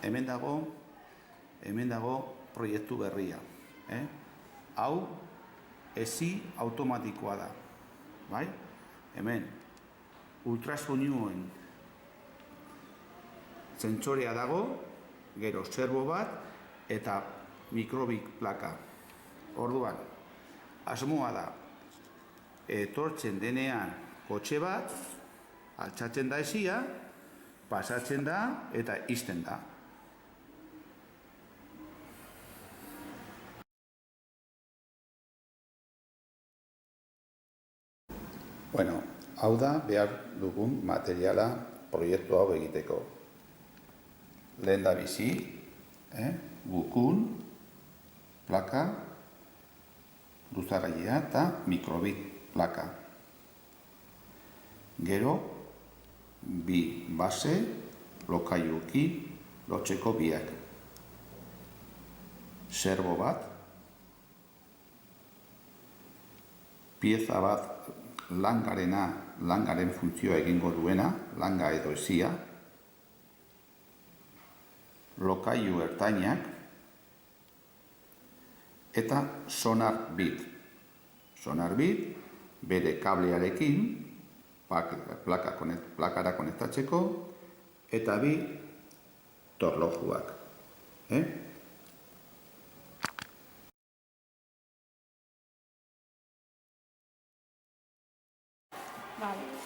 hemen dago proiektu berria. Hau, ezi automatikoa da. Bai? Hemen, ultrasoinuen zentsorea dago, gero serbo bat, eta mikrobik plaka. Orduan, asmoa da, etortzen denean kotxe bat, altxatzen da ezia, pasatzen da eta ixten da. Bueno, hau da behar dugun materiala proiektu hau egiteko. Lehen da bizi, gukun, plaka, luzagailea eta mikrobik plaka. Gero, bi base, lokailuekin lotzeko biak. Serbo bat, pieza bat langaren funtzioa egingo duena, langa edo ezia, lokailu ertainak, eta sonar bit. Sonar bit, bere kablearekin, plakara konektatzeko, eta bi torlojuak. Vale.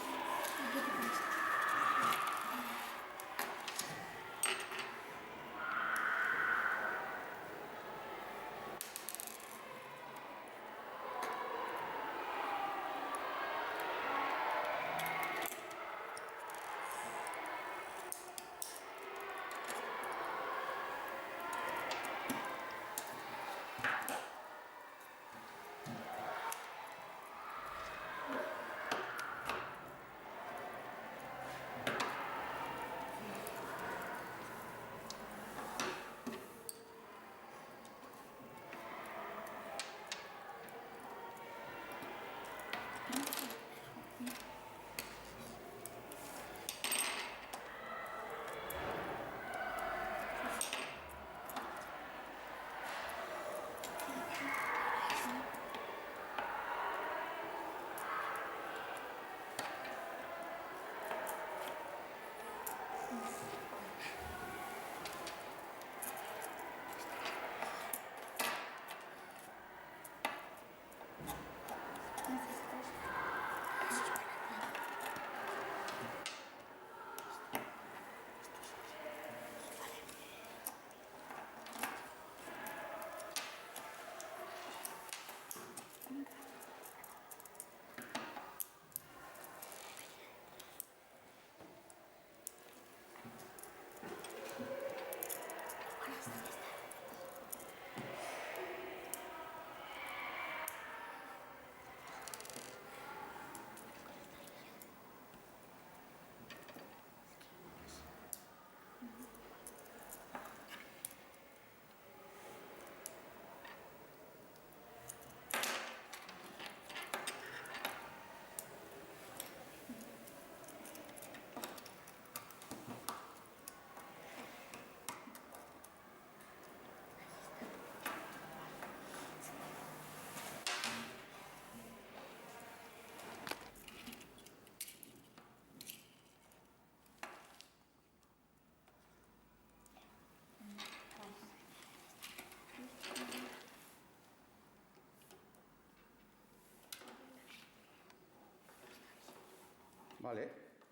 Vale,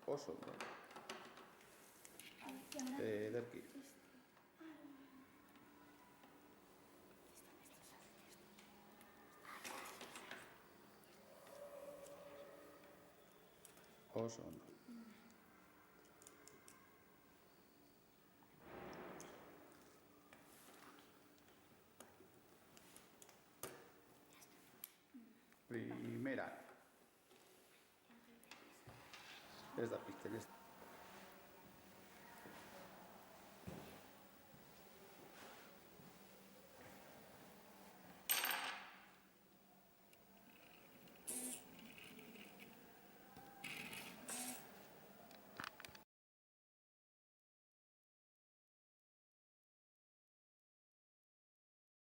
oso. Ederki. Oso ondo. Primera. Ez da pizten ez.